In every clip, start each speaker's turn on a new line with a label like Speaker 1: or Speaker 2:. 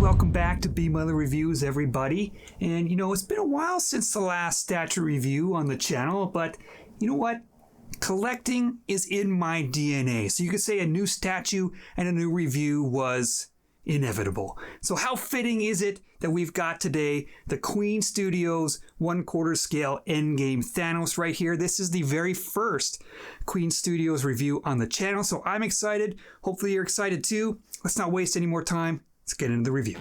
Speaker 1: welcome back to B Mother Reviews, everybody. And it's been a while since the last statue review on the channel, but you know what? Collecting is in my DNA. So you could say a new statue and a new review was inevitable. So how fitting is it that we've got today the Queen Studios 1/4 scale Endgame Thanos right here. This is the very first Queen Studios review on the channel, so I'm excited. Hopefully you're excited too. Let's not waste any more time. Let's get into the review.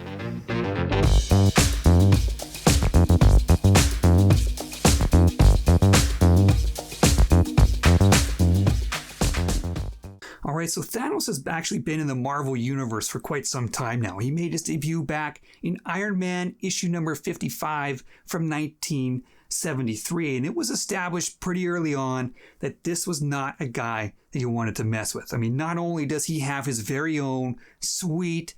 Speaker 1: Alright, so Thanos has actually been in the Marvel Universe for quite some time now. He made his debut back in Iron Man issue number 55 from 1973, and it was established pretty early on that this was not a guy that you wanted to mess with. I mean, not only does he have his very own sweet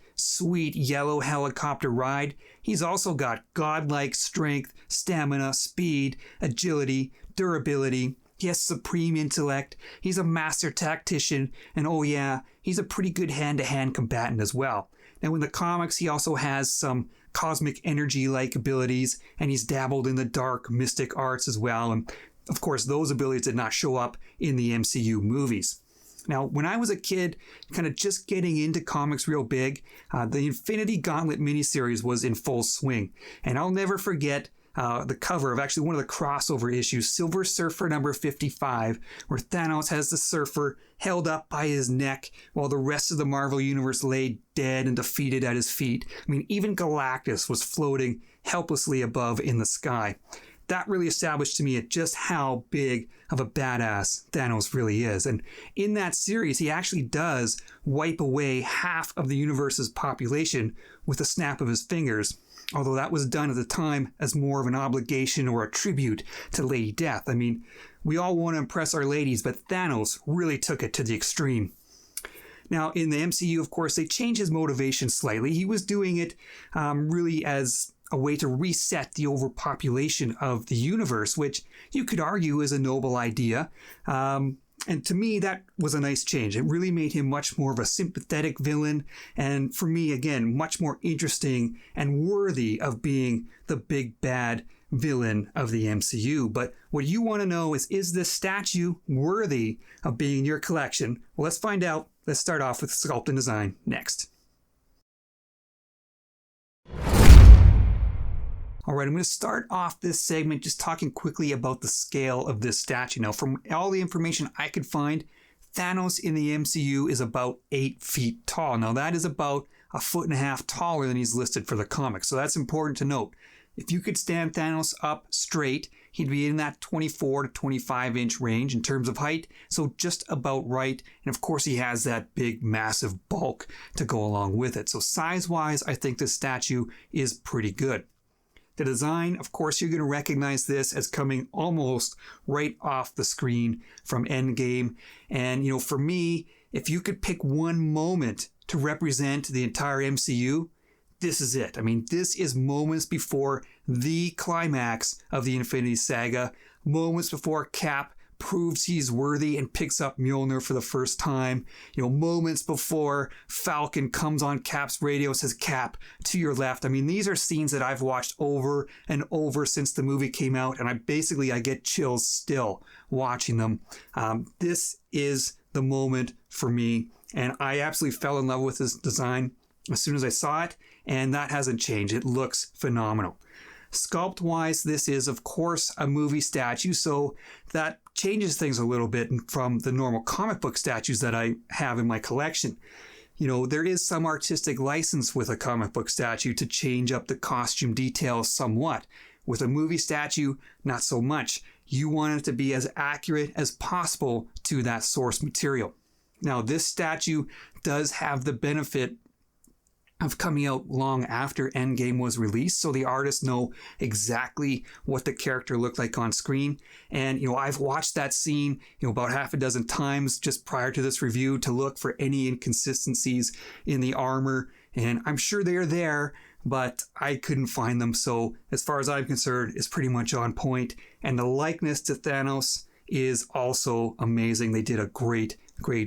Speaker 1: yellow helicopter ride, he's also got godlike strength, stamina, speed, agility, durability. He has supreme intellect, he's a master tactician, and oh yeah, he's a pretty good hand-to-hand combatant as well. Now in the comics, he also has some cosmic energy-like abilities, and he's dabbled in the dark mystic arts as well, and of course those abilities did not show up in the MCU movies. Now, when I was a kid, kind of just getting into comics real big, the Infinity Gauntlet miniseries was in full swing, and I'll never forget the cover of actually one of the crossover issues, Silver Surfer number 55, where Thanos has the surfer held up by his neck while the rest of the Marvel Universe lay dead and defeated at his feet. I mean, even Galactus was floating helplessly above in the sky. That really established to me just how big of a badass Thanos really is. And in that series, he actually does wipe away half of the universe's population with a snap of his fingers. Although that was done at the time as more of an obligation or a tribute to Lady Death. I mean, we all want to impress our ladies, but Thanos really took it to the extreme. Now, in the MCU, of course, they changed his motivation slightly. He was doing it really as a way to reset the overpopulation of the universe, which you could argue is a noble idea. And to me, that was a nice change. It really made him much more of a sympathetic villain. And for me, again, much more interesting and worthy of being the big bad villain of the MCU. But what you want to know is this statue worthy of being in your collection? Well, let's find out. Let's start off with sculpt and design next. All right, I'm going to start off this segment just talking quickly about the scale of this statue. Now, from all the information I could find, Thanos in the MCU is about 8 feet tall. Now, that is about 1.5 feet taller than he's listed for the comics, so that's important to note. If you could stand Thanos up straight, he'd be in that 24 to 25 inch range in terms of height, so just about right. And of course, he has that big, massive bulk to go along with it. So size-wise, I think this statue is pretty good. The design, of course, you're going to recognize this as coming almost right off the screen from Endgame. And, for me, if you could pick one moment to represent the entire MCU, this is it. I mean, this is moments before the climax of the Infinity Saga, moments before Cap proves he's worthy and picks up Mjolnir for the first time. Moments before Falcon comes on Cap's radio, says, "Cap, to your left." I mean, these are scenes that I've watched over and over since the movie came out, and I get chills still watching them. This is the moment for me, and I absolutely fell in love with this design as soon as I saw it, and that hasn't changed. It looks phenomenal. Sculpt-wise, this is, of course, a movie statue, so that changes things a little bit from the normal comic book statues that I have in my collection. There is some artistic license with a comic book statue to change up the costume details somewhat. With a movie statue, not so much. You want it to be as accurate as possible to that source material. Now, this statue does have the benefit of coming out long after Endgame was released, so the artists know exactly what the character looked like on screen. And I've watched that scene about half a dozen times just prior to this review to look for any inconsistencies in the armor, and I'm sure they're there, but I couldn't find them. So as far as I'm concerned, it's pretty much on point, and the likeness to Thanos is also amazing. They did a great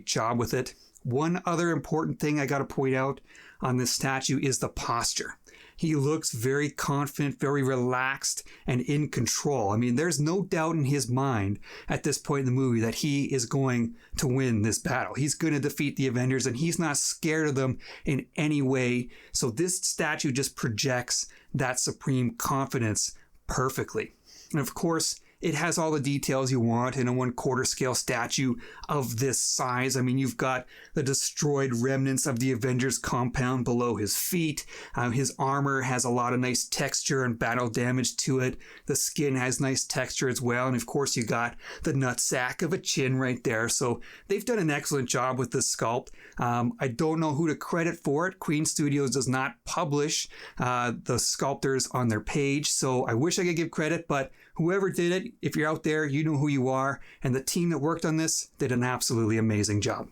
Speaker 1: job with it. One other important thing I got to point out, on this statue is the posture. He looks very confident, very relaxed, and in control. I mean, there's no doubt in his mind at this point in the movie that he is going to win this battle. He's going to defeat the Avengers, and he's not scared of them in any way. So this statue just projects that supreme confidence perfectly. And of course, it has all the details you want in a 1/4 scale statue of this size. I mean, you've got the destroyed remnants of the Avengers compound below his feet. His armor has a lot of nice texture and battle damage to it. The skin has nice texture as well. And of course, you got the nutsack of a chin right there. So they've done an excellent job with this sculpt. I don't know who to credit for it. Queen Studios does not publish the sculptors on their page. So I wish I could give credit, but whoever did it, if you're out there, you know who you are, and the team that worked on this did an absolutely amazing job.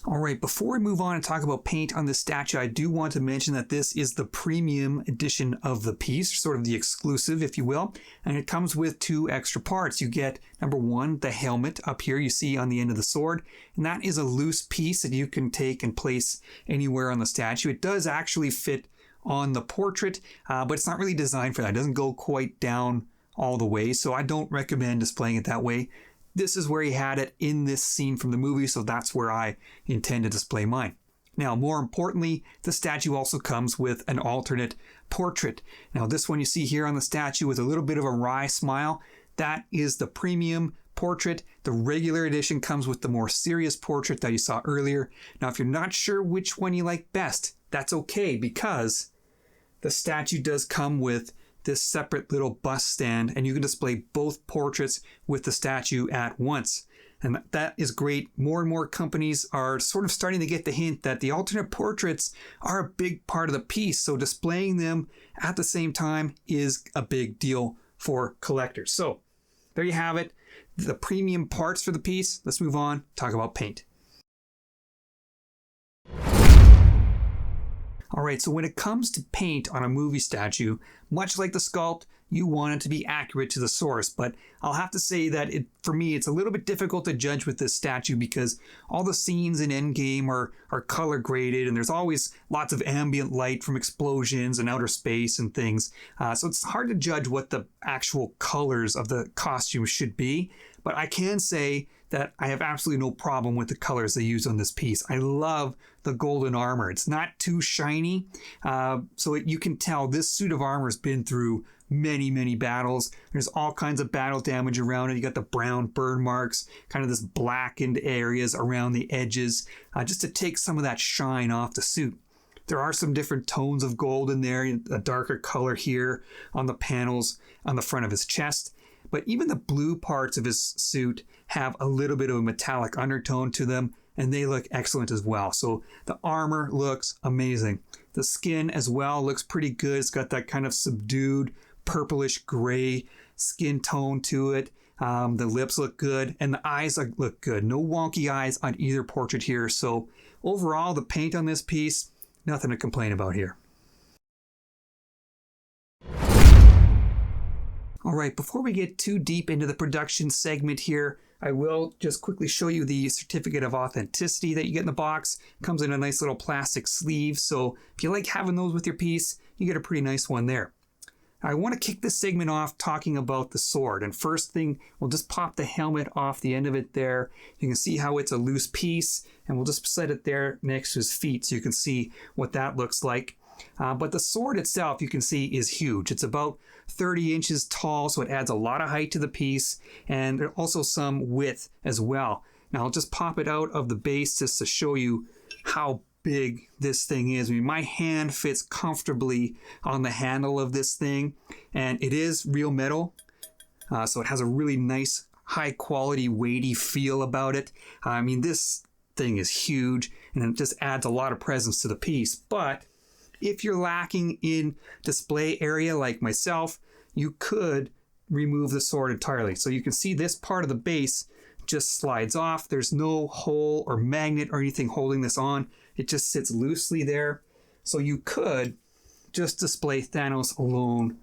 Speaker 1: All right, before we move on and talk about paint on this statue, I do want to mention that this is the premium edition of the piece, sort of the exclusive, if you will, and it comes with 2 extra parts. You get, number 1, the helmet up here you see on the end of the sword, and that is a loose piece that you can take and place anywhere on the statue. It does actually fit on the portrait, but it's not really designed for that. It doesn't go quite down all the way, so I don't recommend displaying it that way. This is where he had it in this scene from the movie, so that's where I intend to display mine. Now, more importantly, the statue also comes with an alternate portrait. Now, this one you see here on the statue with a little bit of a wry smile, that is the premium portrait. The regular edition comes with the more serious portrait that you saw earlier. Now, if you're not sure which one you like best, that's okay, because the statue does come with this separate little bust stand, and you can display both portraits with the statue at once. And that is great. More and more companies are sort of starting to get the hint that the alternate portraits are a big part of the piece. So displaying them at the same time is a big deal for collectors. So there you have it. The premium parts for the piece. Let's move on, talk about paint. All right, so when it comes to paint on a movie statue, much like the sculpt, you want it to be accurate to the source. But I'll have to say that for me, it's a little bit difficult to judge with this statue because all the scenes in Endgame are color graded, and there's always lots of ambient light from explosions and outer space and things. So it's hard to judge what the actual colors of the costume should be. But I can say that I have absolutely no problem with the colors they use on this piece. I love the golden armor. It's not too shiny, so you can tell this suit of armor has been through many, many battles. There's all kinds of battle damage around it. You got the brown burn marks, kind of this blackened areas around the edges, just to take some of that shine off the suit. There are some different tones of gold in there, a darker color here on the panels on the front of his chest. But even the blue parts of his suit have a little bit of a metallic undertone to them, and they look excellent as well. So the armor looks amazing. The skin as well looks pretty good. It's got that kind of subdued purplish gray skin tone to it. The lips look good, and the eyes look good. No wonky eyes on either portrait here. So overall, the paint on this piece, nothing to complain about here. All right, before we get too deep into the production segment here, I will just quickly show you the certificate of authenticity that you get in the box. It comes in a nice little plastic sleeve, so if you like having those with your piece, you get a pretty nice one there. I want to kick this segment off talking about the sword, and first thing, we'll just pop the helmet off the end of it there. You can see how it's a loose piece, and we'll just set it there next to his feet so you can see what that looks like. But the sword itself, you can see, is huge. It's about 30 inches tall, so it adds a lot of height to the piece, and there's also some width as well. Now I'll just pop it out of the base just to show you how big this thing is. I mean, my hand fits comfortably on the handle of this thing, and it is real metal, so it has a really nice, high quality, weighty feel about it. I mean, this thing is huge, and it just adds a lot of presence to the piece. But if you're lacking in display area like myself, you could remove the sword entirely. So you can see this part of the base just slides off. There's no hole or magnet or anything holding this on. It just sits loosely there. So you could just display Thanos alone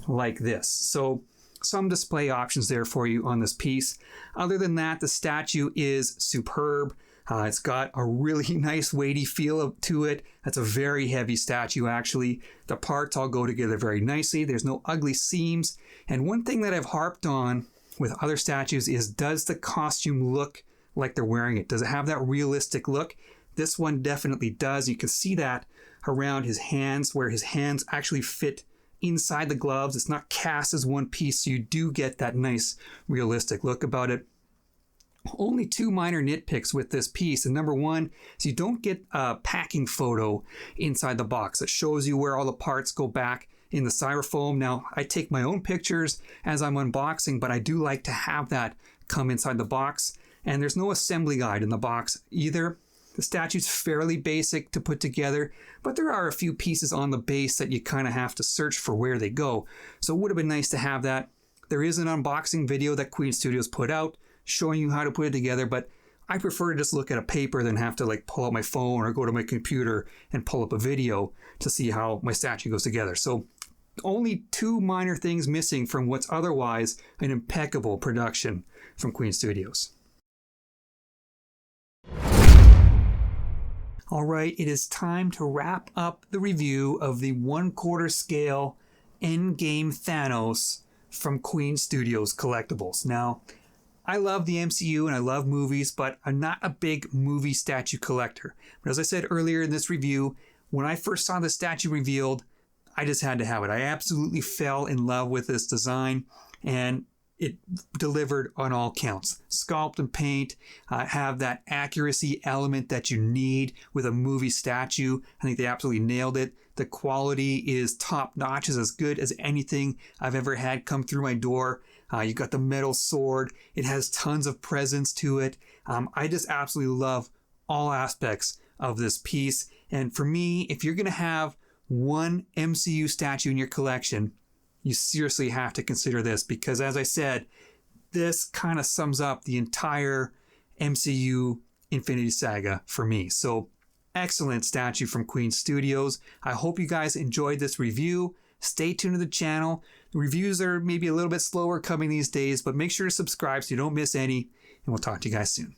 Speaker 1: like this. So some display options there for you on this piece. Other than that, the statue is superb. It's got a really nice weighty feel to it. That's a very heavy statue, actually. The parts all go together very nicely. There's no ugly seams. And one thing that I've harped on with other statues is, does the costume look like they're wearing it? Does it have that realistic look? This one definitely does. You can see that around his hands, where his hands actually fit inside the gloves. It's not cast as one piece, so you do get that nice realistic look about it. Only two minor nitpicks with this piece. And number one is you don't get a packing photo inside the box that shows you where all the parts go back in the styrofoam. Now, I take my own pictures as I'm unboxing, but I do like to have that come inside the box. And there's no assembly guide in the box either. The statue's fairly basic to put together, but there are a few pieces on the base that you kind of have to search for where they go. So it would have been nice to have that. There is an unboxing video that Queen Studios put out showing you how to put it together, but I prefer to just look at a paper than have to like pull out my phone or go to my computer and pull up a video to see how my statue goes together. So only two minor things missing from what's otherwise an impeccable production from Queen Studios. All right, it is time to wrap up the review of the 1/4 scale Endgame Thanos from Queen Studios Collectibles. Now, I love the MCU and I love movies, but I'm not a big movie statue collector. But as I said earlier in this review, when I first saw the statue revealed, I just had to have it. I absolutely fell in love with this design, and it delivered on all counts. Sculpt and paint have that accuracy element that you need with a movie statue. I think they absolutely nailed it. The quality is top notch, is as good as anything I've ever had come through my door. You got the metal sword. It has tons of presence to it. I just absolutely love all aspects of this piece. And for me, if you're going to have one MCU statue in your collection, you seriously have to consider this, because as I said, this kind of sums up the entire MCU Infinity Saga for me. So excellent statue from Queen Studios. I hope you guys enjoyed this review. Stay tuned to the channel. The reviews are maybe a little bit slower coming these days, but make sure to subscribe so you don't miss any, and we'll talk to you guys soon.